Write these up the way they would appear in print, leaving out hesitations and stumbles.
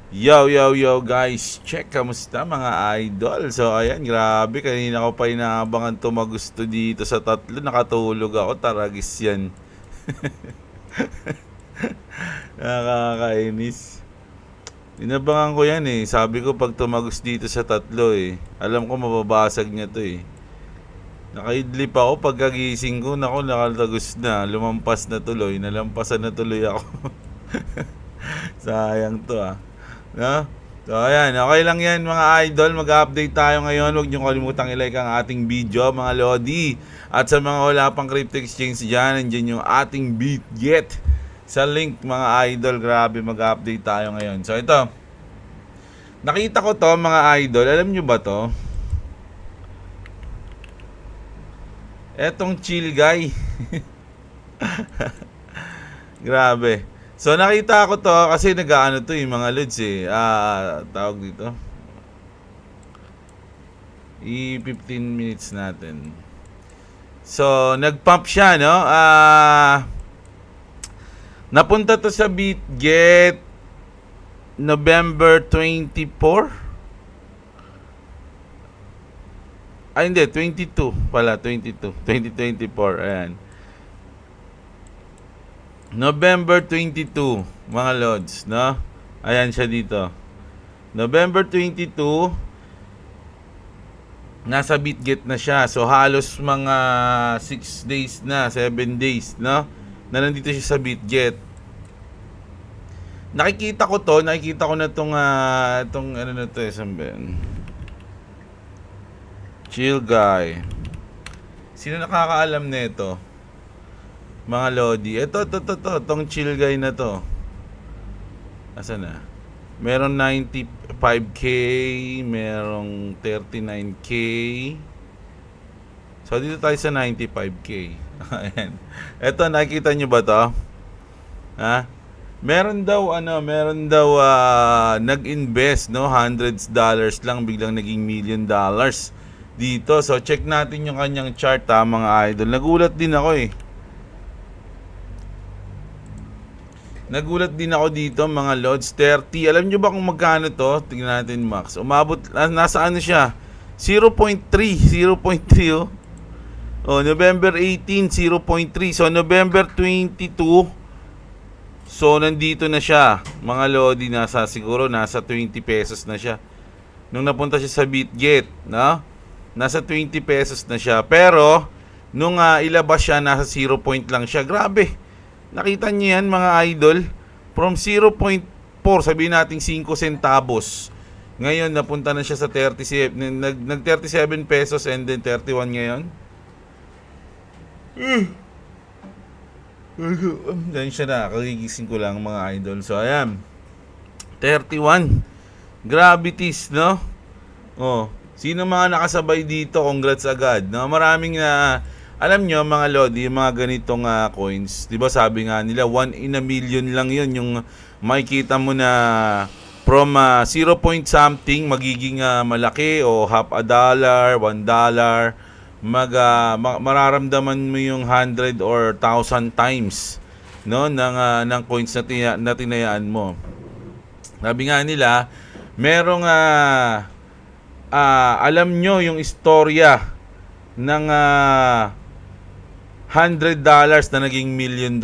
Yo guys, check kamusta mga idol. So ayan, grabe kanina ko pa inaabangan tumagusto dito sa tatlo. Nakatulog ako, taragis yan. Nakakainis. Inabangan ko yan eh. Sabi ko pag tumagos dito sa tatlo eh. Alam ko mababasag niya to eh. Nakaidlip ako pagkagising ko. Naku, nakatagos na. Lumampas na tuloy. Nalampasan na tuloy ako. Sayang to ah. No? So ayan, okay lang yan mga idol. Mag-update tayo ngayon. Huwag niyo kalimutang i-like ang ating video mga lodi. At sa mga wala pang crypto exchange dyan, nandiyan yung ating BitGet sa link mga idol. Grabe, mag-update tayo ngayon. So ito, nakita ko to mga idol. Alam nyo ba to? Etong chill guy. Grabe. So nakita ko to kasi nag-aano to yung mga lods eh. Tawag dito. I-15 minutes natin. So nag-pump siya, no? Napunta to sa BitGet November 24. Ay hindi, 22 pala, 22. 2024, ayan. November 22, mga lods, no? Ayan siya dito. November 22, nasa BitGet na siya. So, halos mga 6 days na, 7 days, no? Na nandito siya sa BitGet. Nakikita ko na itong ano na to, sabihin. Chill guy. Sino nakakaalam nito? Mga lodi. Itong chill guy na to. Asan na? Meron 95k, merong 39k. So dito tayo sa 95k. Ayan. Ito, nakikita nyo ba to? Ha? Meron daw nag-invest, no? $100 lang, biglang naging $1 million dito. So check natin yung kanyang chart ha, mga idol. Nagulat din ako eh. Nagulat din ako dito mga lods, 30. Alam nyo ba kung magkano to? Tingnan natin max. Umabot, nasa ano siya? 0.3 oh. Oh, November 18, 0.3. So November 22, so nandito na siya. Mga lodi, siguro nasa 20 pesos na siya. Nung napunta siya sa BitGet, no? Nasa 20 pesos na siya. Pero nung ilabas siya, nasa 0 point lang siya. Grabe. Nakita niyo yan mga idol, from 0.4, sabihin natin 5 centavos. Ngayon napunta na siya sa 37, nag 37 pesos and then 31 ngayon. Ganyan siya na, kagigising ko lang mga idol. So ayan, 31. Gravities, no? Oh, sino mga nakasabay dito? Congrats agad, no? Maraming alam nyo mga lodi, yung mga ganitong coins, di ba sabi nga nila 1 in a million lang yun, yung makikita mo na from 0 point something magiging malaki o half a dollar, $1, mararamdaman mo yung 100 or 1,000 times, no, ng coins na tinayaan mo. Sabi nga nila, merong alam nyo yung istorya ng $100 na naging $1 million,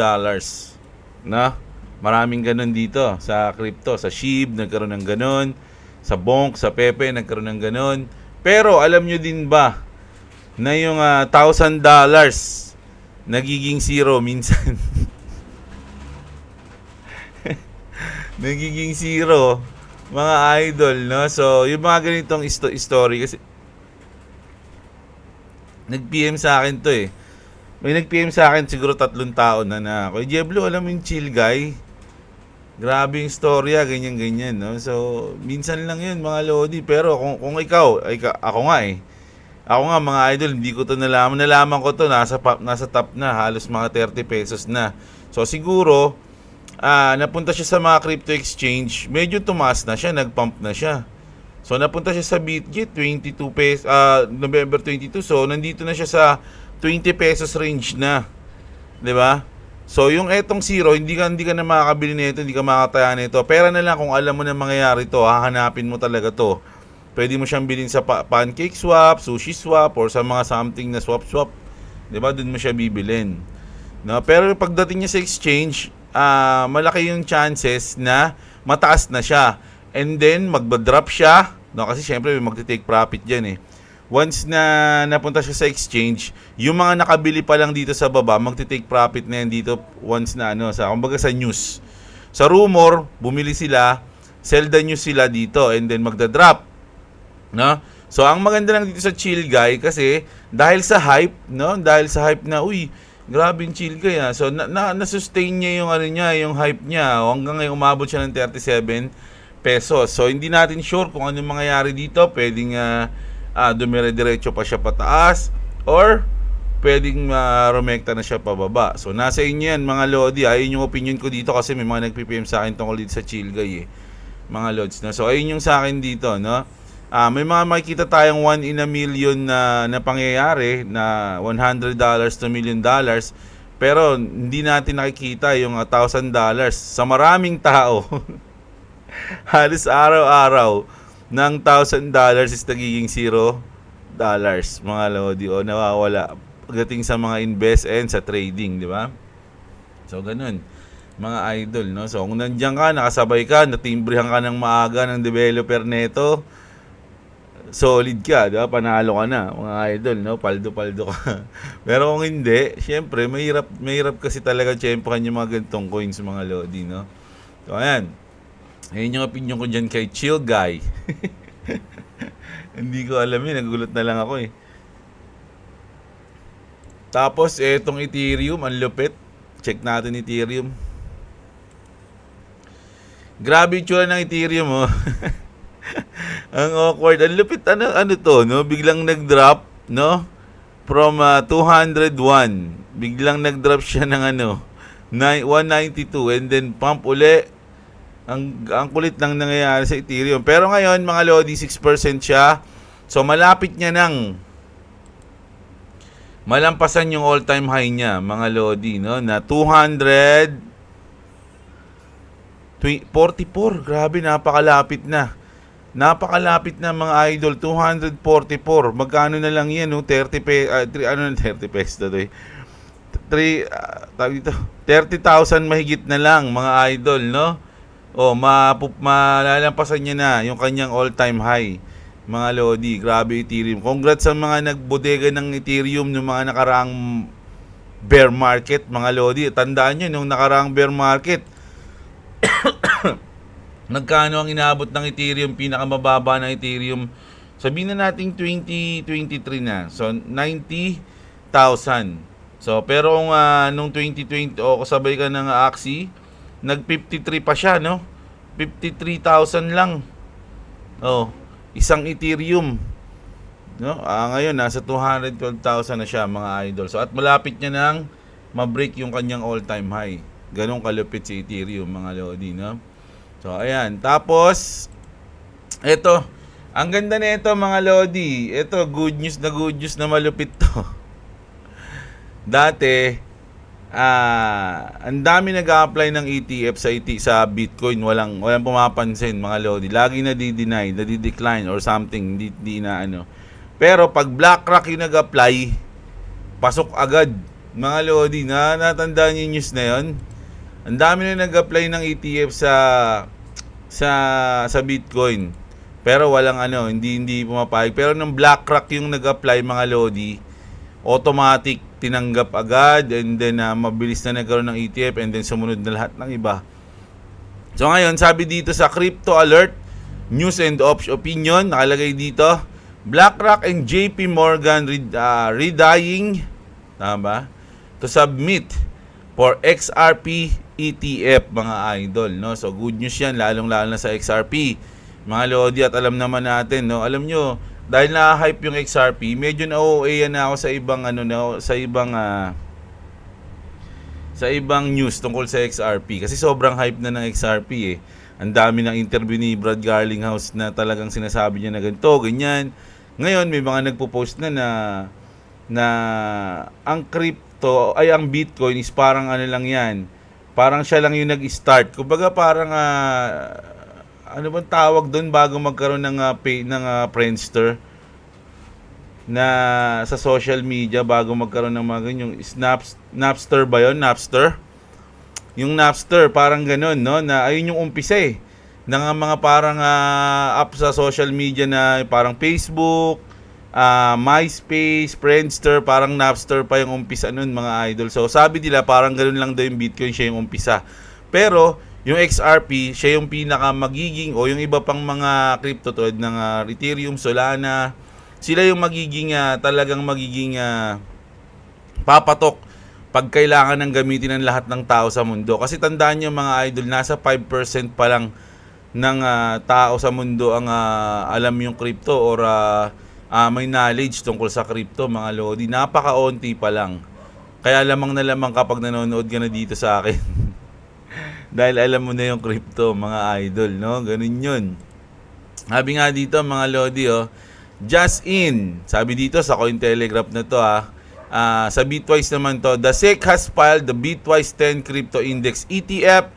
na maraming ganun dito sa crypto. Sa SHIB nagkaroon ng ganun, sa Bonk, sa Pepe nagkaroon ng ganun. Pero alam nyo din ba na yung $1,000 nagiging zero minsan? Nagiging zero mga idol, no? So yung mga ganitong story, kasi nag-PM sa akin to eh. May nag-PM sa akin siguro 3 taon na ako. Jeblo, alam mo yung chill guy? Grabe yung storya, ganyan-ganyan, no? So, minsan lang yun, mga lodi. Pero kung ikaw, ako nga eh. Ako nga, mga idol, hindi ko to nalaman. Nalaman ko to, nasa top na, halos mga 30 pesos na. So, siguro, napunta siya sa mga crypto exchange, medyo tumaas na siya, nag-pump na siya. So, napunta siya sa BitGet, 22 pesos, November 22. So, nandito na siya sa 20 pesos range na. 'Di ba? So, yung etong zero, hindi ka na makakabili nito, hindi ka makakataya nito. Pera na lang kung alam mo na mangyayari to, hahanapin mo talaga to. Pwede mo siyang bilhin sa pancake swap, sushi swap, or sa mga something na swap-swap. 'Di ba? Doon mo siya bibilin. No, pero pagdating niya sa exchange, malaki yung chances na mataas na siya. And then magba-drop siya, no, kasi syempre may magte-take profit diyan eh. Once na napunta siya sa exchange, yung mga nakabili pa lang dito sa baba, magte-take profit na yan dito once na kumbaga sa news. Sa rumor, bumili sila, sell the news sila dito and then magda-drop. No? So ang maganda lang dito sa Chill Guy kasi dahil sa hype, no? Dahil sa hype na grabe yung Chill Guy ah. So na-sustain niya yung yung hype niya. Hanggang ngayon umabot siya ng 37 pesos. So hindi natin sure kung ano mangyayari dito. Pwedeng dumire-diretso pa siya pataas or pwedeng rumekta na siya pababa. So nasa inyo yan mga Lodi. Ayun yung opinion ko dito kasi may mga nag-PPM sa akin tungkol dito sa Chill Guy eh. Mga Lods. No? So ayun yung sa akin dito, no? May mga makikita tayong 1 in a million na pangyayari na $100 to $1 million, pero hindi natin nakikita yung $1,000 sa maraming tao. Halos araw-araw ng $1,000 is nagiging $0 mga Lodi o nawawala pagdating sa mga invest and sa trading, di ba? So ganun mga idol, no? So kung nandiyan ka, nakasabay ka, natimbrehan ka ng maaga ng developer neto, solid ka, di ba? Panalo ka na, mga idol, no? Paldo-paldo ka. Pero kung hindi, syempre, mahirap kasi talaga tiyempohan yung mga ganitong coins, mga Lodi, no? So, ayan. Ayun yung opinion ko dyan kay Chill Guy. Hindi ko alam yun, nagulat na lang ako eh. Tapos, etong Ethereum, ang lupit. Check natin Ethereum. Grabe yung tsura ng Ethereum, oh. Ang awkward. Ang lupit. Ano to, no? Biglang nag-drop, no? From 201. Biglang nag-drop siya ng 192 and then pump uli. Ang kulit lang nangyayari sa Ethereum. Pero ngayon, mga Lodi, 6% siya. So, malapit niya nang malampasan yung all-time high niya, mga Lodi, no? Na 244. Grabe, napakalapit na. Napakalapit na mga idol, 244. Magkano na lang yan, no? 30 pesos to eh. 30,000 mahigit na lang, mga idol, no? Malalampasan niya na yung kanyang all-time high, mga Lodi. Grabe Ethereum. Congrats sa mga nagbodega ng Ethereum ng mga nakaraang bear market, mga Lodi. Tandaan nyo, nung nakaraang bear market, nagkano ang inaabot ng Ethereum, pinakamababa ng Ethereum, sabihin na natin 2023 na. So 90,000. So pero kung nung 2020 kasabay ka ng Axie, nag 53 pa siya, no? 53,000 lang. Isang Ethereum, no? Ngayon nasa 212,000 na siya, mga idol. So at malapit niya nang ma-break yung kanyang all-time high. Ganong kalupit si Ethereum, mga Lodi, no? So, ayan. Tapos, eto. Ang ganda na ito, mga Lodi. Ito, good news na malupit to. Dati, ang dami nag-a-apply ng ETF sa Bitcoin. Walang pumapansin, mga Lodi. Lagi nadi-deny, nadi-decline or something. Hindi na ano. Pero, pag BlackRock yung nag-apply, pasok agad. Mga Lodi, natandaan yung news na yun. Ang dami na nag-apply ng ETF sa Bitcoin. Pero walang hindi pumapayag. Pero nung BlackRock yung nag-apply, mga Lodi, automatic tinanggap agad and then mabilis na nagkaroon ng ETF and then sumunod na lahat ng iba. So ngayon, sabi dito sa Crypto Alert, News and Opinion, nakalagay dito, BlackRock and JP Morgan readying, tama ba? To submit for XRP ETF, mga idol, no? So good news yan, lalong-lalo na sa XRP, mga Lodi. At alam naman natin, no? Alam nyo, dahil na-hype yung XRP, medyo na-OA na ako sa ibang news tungkol sa XRP kasi sobrang hype na ng XRP eh. Ang dami ng interview ni Brad Garlinghouse na talagang sinasabi niya na ganito, ganyan. Ngayon may mga nagpo-post na ang crypto crypto ay ang Bitcoin is parang ano lang yan. Parang siya lang yung nag-start. Kumbaga parang ano bang tawag doon bago magkaroon ng Friendster na sa social media bago magkaroon ng mga ganyan, yung Napster ba yun? Napster? Yung Napster, parang ganun, no? Na ayun yung umpisa ng mga parang app sa social media na parang Facebook, MySpace, Friendster, parang Napster pa yung umpisa nun, mga idol. So sabi nila parang ganun lang daw yung Bitcoin, siya yung umpisa. Pero yung XRP, siya yung pinaka magiging, o yung iba pang mga crypto tulad ng Ethereum, Solana, sila yung magiging talagang magiging papatok pag kailangan ng gamitin ng lahat ng tao sa mundo. Kasi tandaan nyo mga idol, nasa 5% pa lang ng tao sa mundo ang alam yung crypto or may knowledge tungkol sa crypto, mga lodi. Napakaunti pa lang. Kaya lamang na lamang kapag nanonood ka na dito sa akin. Dahil alam mo na yung crypto, mga idol, no? Ganun yun. Sabi nga dito, mga lodi, just in. Sabi dito sa Cointelegraph na to, sa Bitwise naman to, the SEC has filed the Bitwise 10 Crypto Index ETF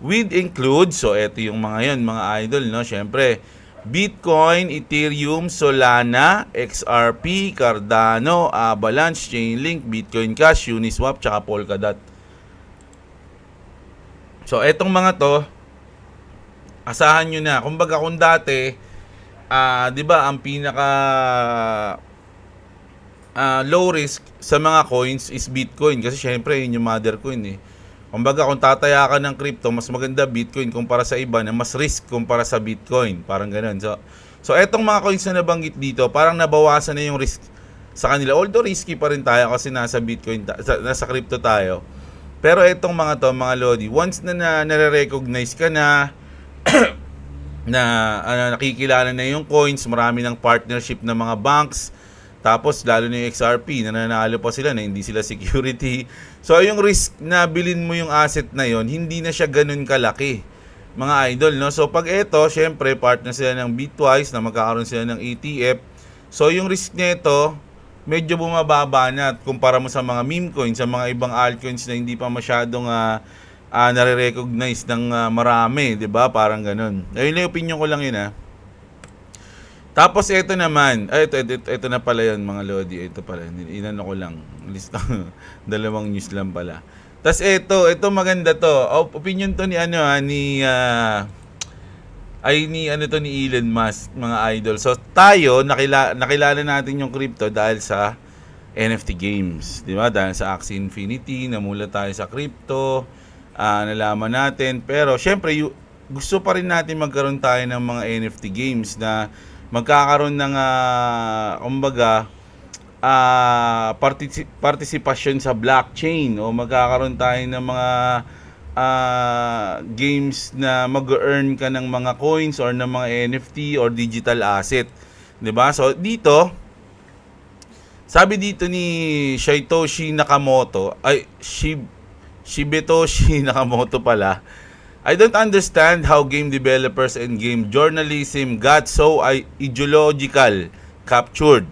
with includes, so eto yung mga yun, mga idol, no? Syempre, Bitcoin, Ethereum, Solana, XRP, Cardano, Avalanche, Chainlink, Bitcoin Cash, Uniswap, tsaka Polkadot. So etong mga to, asahan nyo na. Kumbaga kung dati, 'di ba, ang pinaka low risk sa mga coins is Bitcoin kasi syempre yun yung mother coin Kumbaga kung tataya ka ng crypto, mas maganda Bitcoin kumpara sa iba na mas risk kumpara sa Bitcoin, parang ganoon. So etong mga coins na nabanggit dito, parang nabawasan na yung risk sa kanila. Although risky pa rin tayo kasi nasa Bitcoin, nasa crypto tayo. Pero etong mga to, mga lodi, once na nare-recognize ka na nakikilala na yung coins, marami ng partnership ng mga banks, tapos lalo na yung XRP, nananalo pa sila na hindi sila security. So yung risk na bilhin mo yung asset na yon, hindi na siya ganun kalaki, mga idol, no? So pag ito, syempre partner sila ng Bitwise na magkakaroon sila ng ETF. So yung risk nito medyo bumababa na kumpara mo sa mga meme coins, sa mga ibang altcoins na hindi pa masyadong nare-recognize ng marami, 'di ba? Parang ganun. Ayun yung opinion ko lang yun Tapos ito naman, ito na pala yun, mga lodi. Ito pala, inano ko lang. Dalawang news lang pala. Tapos ito maganda to. Opinion to ni ni Elon Musk, mga idol. So tayo nakilala natin yung crypto dahil sa NFT games, 'di ba? Dahil sa Axie Infinity, namula tayo sa crypto, nalaman natin. Pero syempre gusto pa rin natin magkaroon tayo ng mga NFT games na magkakaroon ng kumbaga participation sa blockchain, o magkakaroon tayo ng mga games na mag-earn ka ng mga coins or ng mga NFT or digital asset, 'di ba? So dito, sabi dito ni Shibetoshi Nakamoto, Shibetoshi Nakamoto pala, I don't understand how game developers and game journalism got so ideological captured.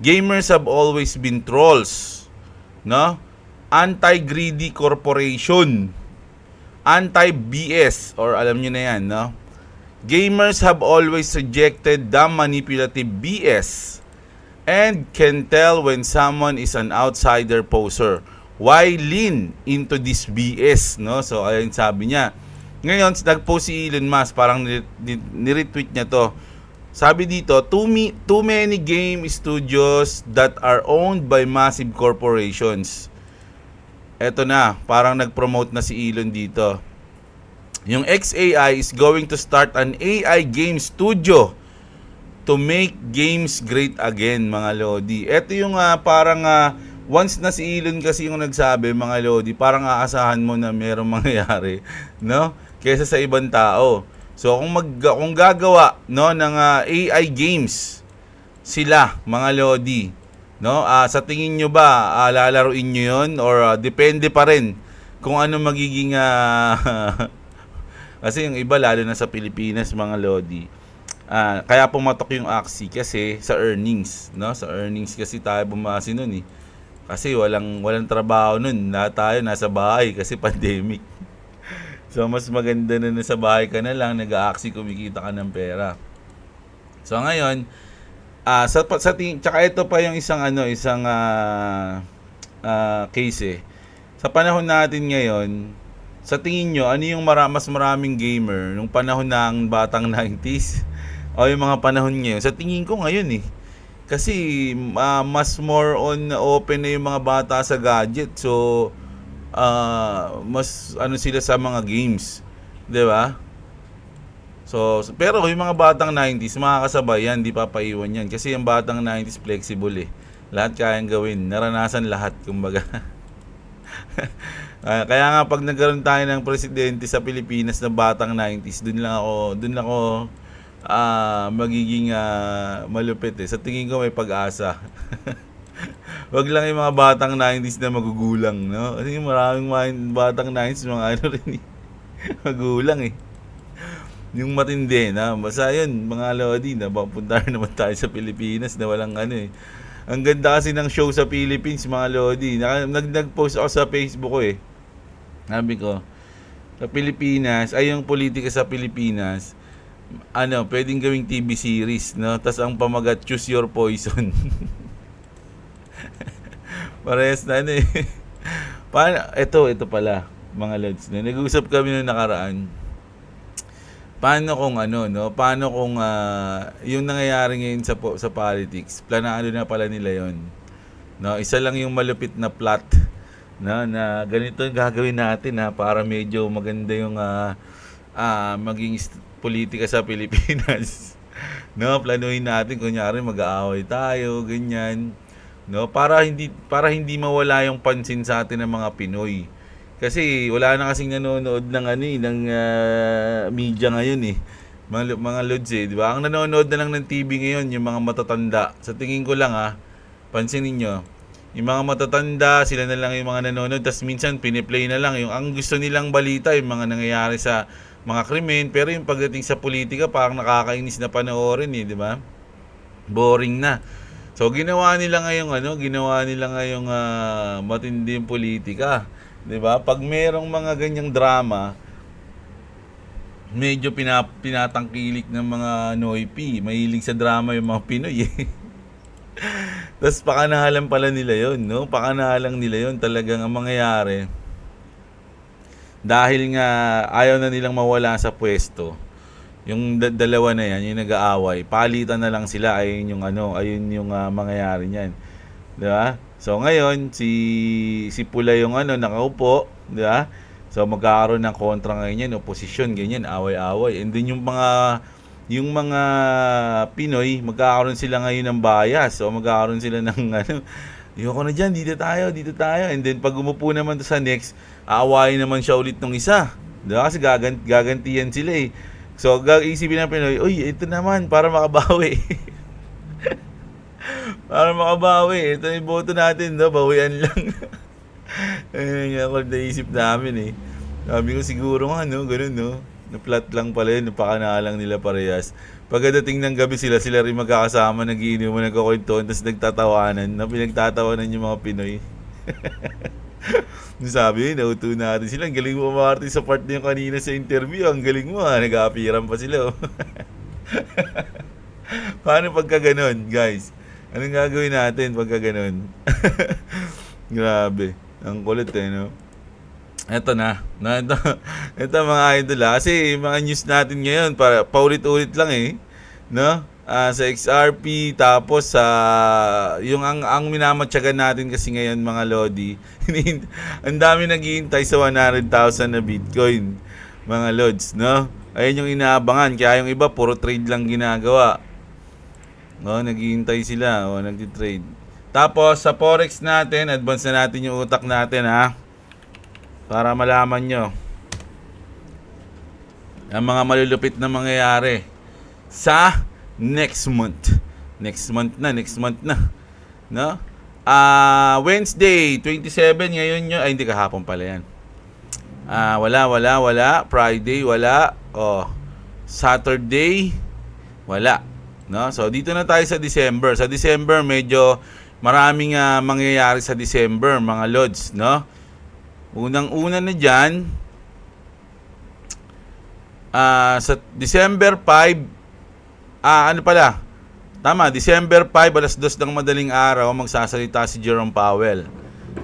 Gamers have always been trolls, no? Anti-greedy corporation, anti-BS, or alam nyo na yan, no? Gamers have always rejected the manipulative BS and can tell when someone is an outsider poser. Why lean into this BS, no? So ayun, sabi niya. Ngayon, nag-post si Elon Musk, parang ni-retweet niya to. Sabi dito, too many game studios that are owned by massive corporations. Eto na, parang nag-promote na si Elon dito. Yung XAI is going to start an AI game studio to make games great again, mga lodi. Eto yung parang once na si Elon kasi yung nagsabi, mga lodi, parang aasahan mo na merong mangyayari, no? Kaysa sa ibang tao. So kung gagawa, no, ng AI games sila, mga lodi, no? Sa tingin nyo ba lalaruin nyo 'yon, or depende pa rin kung ano magiging kasi yung iba, lalo na sa Pilipinas, mga lodi, kaya pumatok yung Axie kasi sa earnings, no? Sa earnings kasi tayo bumase noon Kasi walang trabaho nun. Lahat tayo nasa bahay kasi pandemic. So mas maganda na nasa bahay ka na lang, nag-aaksi, kumikita ka ng pera. So ngayon, sa tsaka ito pa yung isang case eh. Sa panahon natin ngayon, sa tingin nyo, ano yung mas maraming gamer nung panahon ng batang 90s o yung mga panahon ngayon? Sa tingin ko ngayon eh. Kasi mas more on open na yung mga bata sa gadget. So mas sila sa mga games, 'di ba? So pero yung mga batang 90s makakasabay yan, di papaiwan yan kasi yung batang 90s flexible eh. Lahat kayang gawin, naranasan lahat kumbaga. Kaya nga pag nagkaroon tayo ng presidente sa Pilipinas na batang 90s, doon ako magiging malupit eh. Sa tingin ko may pag-asa. Wag lang yung mga batang 90s na magugulang, no? Kasi maraming batang 90s mga rin eh. Magulang eh. Yung matindi na, basta yun, mga lodi, na papunta naman tayo sa Pilipinas na walang eh. Ang ganda kasi ng show sa Philippines, mga lodi. Nag-post ako sa Facebook ko eh. Sabi ko, sa Pilipinas, ay yung politika sa Pilipinas, pwedeng gawing TV series, no? Tas ang pamagat, Choose Your Poison. Parehas na eh. Ito pala, mga lods. Nag-uusap kami noong nakaraan. Paano kung Paano kung yung nangyayari ngayon sa politics, planado na pala nila yon. No, isa lang yung malupit na plot na ganito gagawin natin para medyo maganda yung maging politika sa Pilipinas. No, planuhin natin kunyari mag-aaway tayo, ganyan. No, para hindi mawala yung pansin sa atin ng mga Pinoy. Kasi wala na kasing nanonood ng media ngayon eh. Mga lods eh, di ba? Ang nanonood na lang ng TV ngayon yung mga matatanda. Sa tingin ko lang pansinin niyo, yung mga matatanda, sila na lang yung mga nanonood, tas minsan piniplay na lang yung ang gusto nilang balita, yung mga nangyayari sa mga krimen, pero yung pagdating sa politika parang nakakainis na panoorin eh, di ba? Boring na. So ginawa nila ngayong matindi yung politika, 'di ba? Pag merong mga ganyang drama, medyo pinatangkilik ng mga Noipi, mahilig sa drama yung mga Pinoy eh. Tapos pakanahalan pala nila 'yon, no? Pakanahalang nila 'yon talagang ang mangyayari. Dahil nga ayaw na nilang mawala sa pwesto. Yung dalawa na yan, yung nag-aaway, palitan na lang sila, ayun yung mangyayari niyan. 'Di ba? So ngayon si Pula yung nakaupo, 'di ba? So magkakaroon ng kontra ngayon yan, oposisyon, ganyan, away-away. And then yung mga Pinoy, magkakaroon sila ngayon ng bias. So magkakaroon sila ng ayoko na dyan, dito tayo. And then pag umupo naman to sa next, aawayin naman siya ulit ng isa. 'Di ba? Kasi gagantiyan sila eh. So, isipin ng Pinoy, uy, ito naman, para makabawi. Para makabawi. Ito yung boto natin, no? Bawian lang. Ayun yung ako naisip namin eh. Sabi ko siguro ganun, no? Na-plot lang pala yun, napakanalang nila parehas. Pagdating ng gabi sila rin magkakasama, nagiinuman, nagkakwentuhan, tapos nagtatawanan, pinagtatawanan yung mga Pinoy. Sabi, nauto natin sila. Ang galing mo umarte sa part na yung kanina sa interview. Ang galing mo nag-aapiran pa sila. Paano pagka ganun, guys? Anong gagawin natin pagka ganun? Grabe. Ang kulit no? Ito ito mga idol kasi mga news natin ngayon paulit-ulit lang eh, no? Sa XRP, tapos yung ang minamatyagan natin kasi ngayon mga lodi, ang dami naghihintay sa 100,000 na Bitcoin, mga lods, no? Ayun yung inaabangan, kaya yung iba puro trade lang ginagawa, no? Naghihintay sila, nagti-trade. Tapos sa forex natin, advance na natin yung utak natin para malaman nyo ang mga malulupit na mangyayari sa next month na, no? Wednesday 27 ngayon hindi kahapon pala yan. Wala. Friday wala. Saturday wala, no? So dito na tayo sa December. Sa December medyo maraming mangyayari sa December, mga Lods, no? Unang-una na dyan, sa December 5, ano pala, tama, December 5, alas 2 ng madaling araw, magsasalita si Jerome Powell.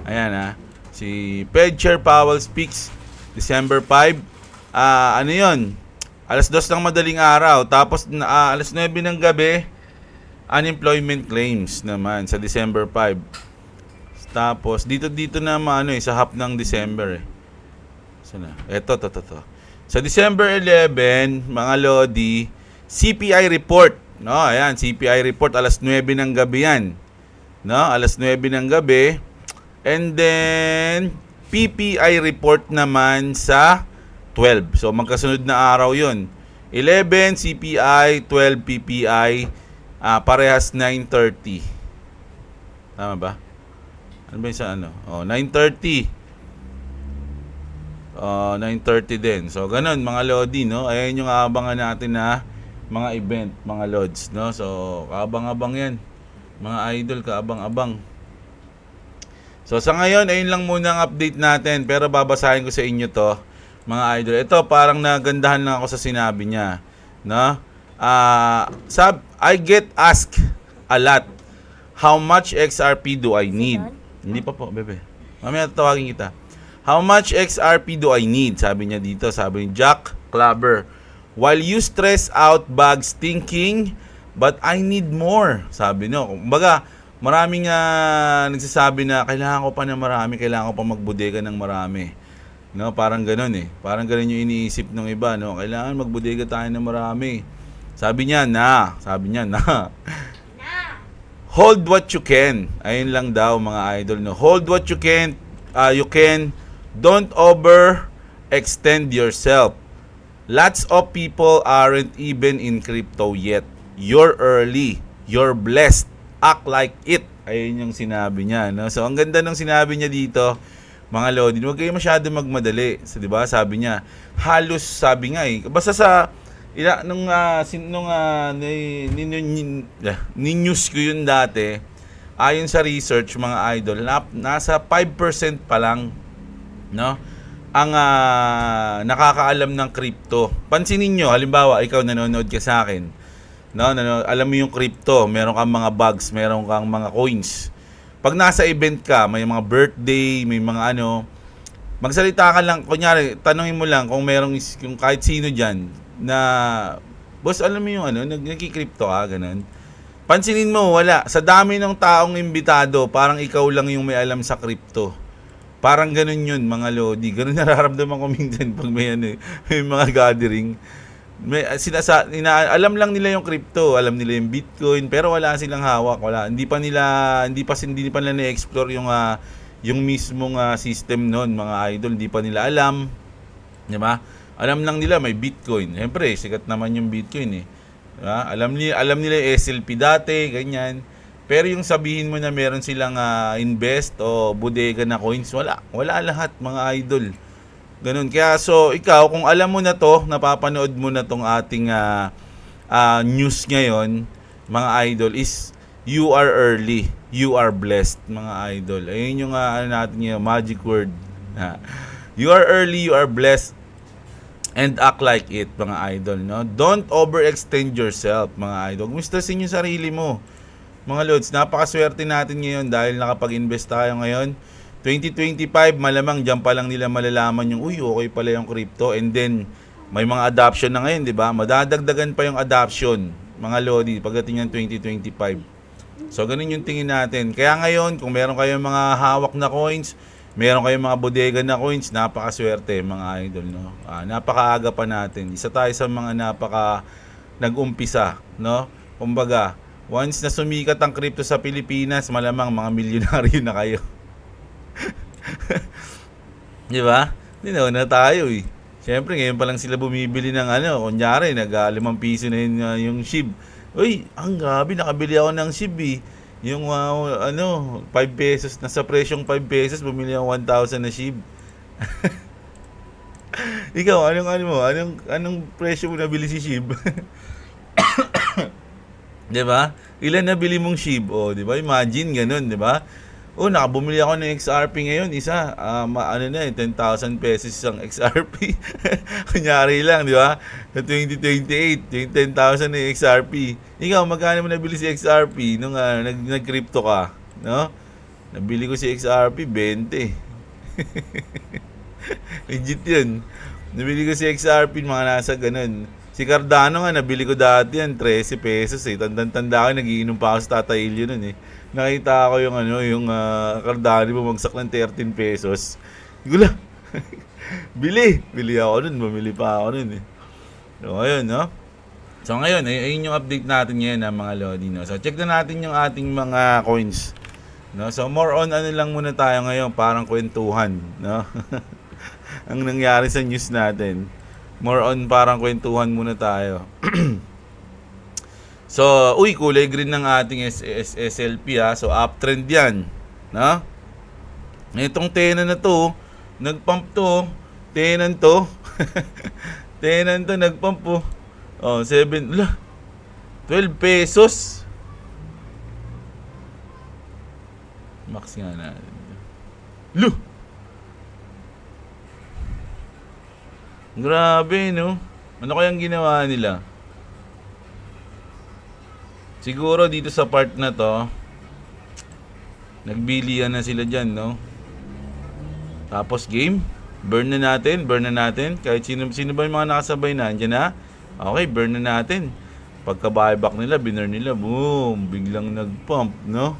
Ayan si Fed Chair Powell speaks December 5. Ano yun? Alas 2 ng madaling araw. Tapos alas 9 ng gabi, unemployment claims naman sa December 5. Tapos dito na sa half ng December Sana. Ito. Sa December 11, mga Lodi, CPI report. No, ayan, CPI report alas 9 ng gabi yan. No, alas 9 ng gabi. And then PPI report naman sa 12. So magkasunod na araw 'yon. 11 CPI, 12 PPI, parehas 9:30. Tama ba? Ano ba 'yung sa ano? 9:30. 9:30 din. So ganun mga Lodi, no? Ayan yung aabangan natin na mga event, mga Lods, no? So kaabang-abang 'yan. Mga idol, kaabang-abang. So sa ngayon, ayun lang muna ang update natin, pero babasahin ko sa inyo 'to, mga idol. Ito parang nagandahan lang ako sa sinabi niya, no? I get asked a lot, how much XRP do I need? Hindi pa po, bebe. Mamaya tatawagin kita. How much XRP do I need? Sabi niya dito, sabi ni Jack Clabber. While you stress out bags thinking, but I need more. Sabi no. Kumbaga, maraming nagsasabi na kailangan ko pa ng marami, kailangan ko pa magbudega ng marami. No, parang ganoon Parang ganoon yung iniisip ng iba, no. Kailangan magbudega tayo ng marami. Sabi niya na. Hold what you can. Ayun lang daw mga idol, no. Hold what you can. Don't overextend yourself. Lots of people aren't even in crypto yet. You're early. You're blessed. Act like it. Ayun yung sinabi niya, no? So, ang ganda ng sinabi niya dito, mga Lodi. Huwag kayo masyado magmadali. So, di ba? Sabi niya, halos sabi nga basta sa ni-news ko yun dati, ayon sa research, mga idol, nasa 5% pa lang, no? Ang nakakaalam ng crypto. Pansinin nyo, halimbawa, ikaw nanonood ka sa akin, no, alam mo yung crypto, meron kang mga bugs, meron kang mga coins. Pag nasa event ka, may mga birthday, may mga magsalita ka lang, kunyari, tanungin mo lang kung merong yung kahit sino dyan na, boss, alam mo yung nagki-crypto ka, ganun. Pansinin mo, wala. Sa dami ng taong imbitado, parang ikaw lang yung may alam sa crypto. Parang ganun yun, mga Lodi. Ganun nararamdaman ko minsan pag may mga gathering. Alam lang nila yung crypto, alam nila yung Bitcoin, pero wala silang hawak, Hindi pa nila na-explore yung mismong system noon, mga idol. Hindi pa nila alam. Di ba? Alam lang nila may Bitcoin. Siyempre, sikat naman yung Bitcoin Diba? Alam nila yung SLP dati, ganyan. Pero yung sabihin mo na meron silang invest o bodega na coins, wala lahat, mga idol. Ganun. Kaya so ikaw, kung alam mo na to, napapanood mo na tong ating news ngayon, mga idol, is you are early, you are blessed, mga idol. Ayun yung natin yung magic word. You are early, you are blessed, and act like it, mga idol, no? Don't overextend yourself, mga idol. Gustasin yung sarili mo. Mga Lods, napakaswerte natin ngayon dahil nakapag-invest tayo ngayon. 2025, malamang dyan pa lang nila malalaman yung, okay pala yung crypto. And then, may mga adoption na ngayon, di ba? Madadagdagan pa yung adoption, mga Lodi, pagdating ng 2025. So, ganun yung tingin natin. Kaya ngayon, kung meron kayong mga hawak na coins, meron kayong mga bodega na coins, napakaswerte, mga idol, no? Napakaaga pa natin. Isa tayo sa mga nag-umpisa, no? Kumbaga, once na sumikat ang crypto sa Pilipinas, malamang mga milyonaryo na kayo. Di ba? Hindi na tayo Siyempre, ngayon pa lang sila bumibili ng kunyari, nag-5 piso na yung SHIB. Uy, ang grabe, nakabili ako ng SHIB Yung 5 pesos, nasa presyong 5 pesos, bumili ako 1,000 na SHIB. Ikaw, anong presyo mo nabili si SHIB? 'Di ba? Ilan nabili mong SHIB? Oh, 'di ba? Imagine ganun, 'di ba? Oh, nakabumili ako ng XRP ngayon, isa, ano na eh, 10,000 pesos isang XRP. Kunyari lang, di ba? Sa 2028, yung 10,000 na yung XRP. Ikaw, magkano mo nabili si XRP nung nag-crypto ka? No? Nabili ko si XRP, 20. Legit yun. Nabili ko si XRP, mga nasa ganun. Si Cardano nga, nabili ko dati yan, 13 pesos eh. Tanda ko, nagiinom pa ako sa Tata Ilyo nun eh. Nakita ko yung yung Cardano bumagsak ng 13 pesos. Gula. Bili ako nun, bumili pa ako nun eh. So, ayun, no? So, ngayon, ayun yung update natin ngayon, mga Lodi, no? So, check na natin yung ating mga coins. No? So, more on ano lang muna tayo ngayon, parang kwentuhan, no? Ang nangyari sa news natin. More on parang kwentuhan muna tayo. So, kulay green ng ating SLP ha. So, uptrend yan. No? Itong Tenan na to, nagpump to. Tenan to. Tenan to, nagpump po. Oh, 12 pesos. Max nga natin. Grabe, no? Ano kayang ginawa nila? Siguro dito sa part na to, nagbilian na sila dyan, no? Tapos game, burn na natin. Kahit sino ba yung mga nakasabay na, andyan na? Okay, burn na natin. Pagka buyback nila, binurn nila, boom, biglang nagpump, no?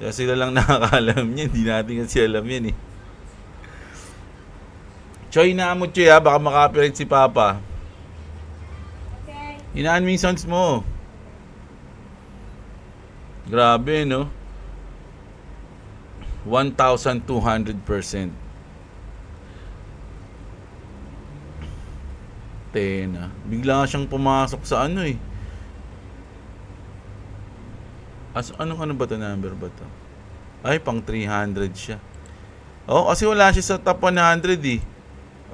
Kaya sila lang nakakaalam yan, hindi natin kasi alam yan eh. Choy na mo, Choy, ha? Baka makapirate si Papa. Okay. Hinaan mo yung sounds mo. Grabe, no? 1,200%. Tena. Bigla nga siyang pumasok sa ano eh. Ano ba ito? Number ba ito? Ay, pang 300 siya. Oh, kasi wala siya sa top 100 eh.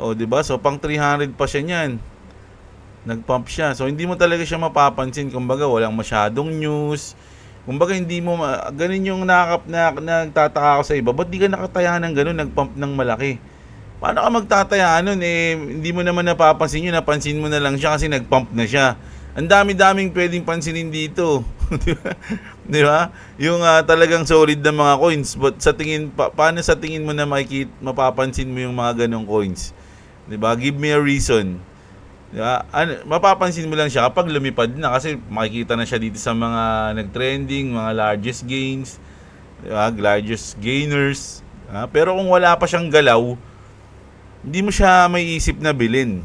Oh, 'di ba? So pang 300 pa siya niyan. Nagpump siya. So hindi mo talaga siya mapapansin, kumbaga walang masyadong news. Kumbaga hindi mo ganun yung nagtataka ako sa iba. Ba't di ka nakataya ng ganun, nagpump ng malaki? Paano ka magtataya nun eh, hindi mo naman napapansin yun, napansin mo na lang siya kasi nagpump na siya. Ang dami-daming pwedeng pansinin dito. Di ba? Yung talagang solid na mga coins. But sa tingin, paano sa tingin mo na mapapansin mo yung mga ganong coins? Diba? Give me a reason. Diba? Mapapansin mo lang siya kapag lumipad na kasi makikita na siya dito sa mga nag-trending, mga largest gains, diba? Largest gainers. Pero kung wala pa siyang galaw, hindi mo siya may isip na bilhin.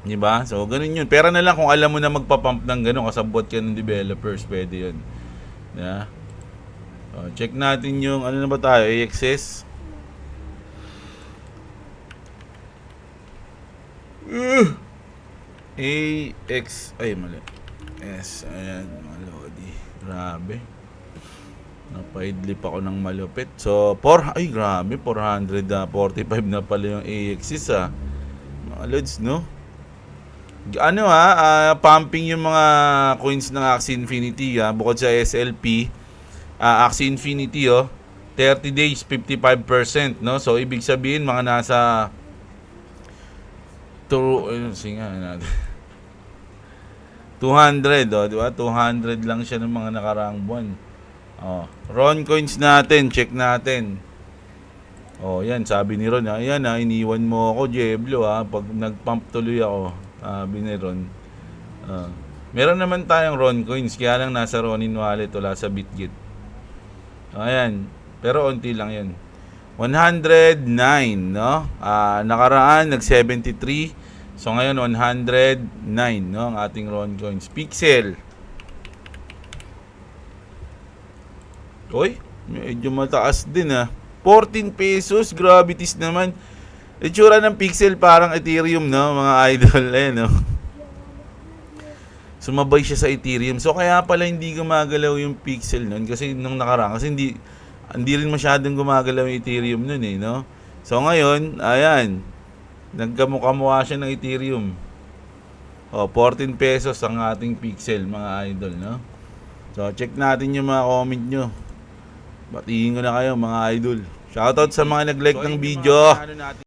Diba? So, ganun yun. Pera na lang kung alam mo na magpapump ng ganun, kasabot ka ng developers, pwede yun. Diba? So, check natin yung, ano na ba tayo, AXS. Ay mali. S, ayan, mga Lodi. Grabe. Napaidlip ako ng malupit. So, grabe, 445 na pala yung AXS mga Lods, no? Pumping yung mga coins ng Axie Infinity, bukod sa SLP. Axie Infinity, 30 days, 55%, no? So, ibig sabihin, mga nasa 200, di ba? 200 lang siya ng mga nakaraang buwan. Ron coins natin, check natin. Yan, sabi ni Ron, ayan iniwan mo ako, Jeblo, pag nagpump tuloy ako, sabi ni Ron. Meron naman tayong Ron coins, kaya lang nasa Ronin wallet, wala sa Bitget. Ayan, pero unti lang yan. 109, no? Nakaraan, nag-73. So, ngayon, 109, no? Ang ating Ron coins. Pixel. Medyo mataas din, 14 pesos. Gravities naman. Itsura ng Pixel parang Ethereum, no? Mga idol, no? Sumabay siya sa Ethereum. So, kaya pala hindi gumagalaw yung Pixel nun. Kasi nung nakaraan, kasi hindi rin masyadong gumagalaw yung Ethereum nun no? So ngayon, ayan, nagkamukha siya ng Ethereum. 14 pesos ang ating Pixel, mga idol, no? So, check natin yung mga comment nyo. Batiin ko na kayo mga idol. Shoutout sa mga nag-like ng video.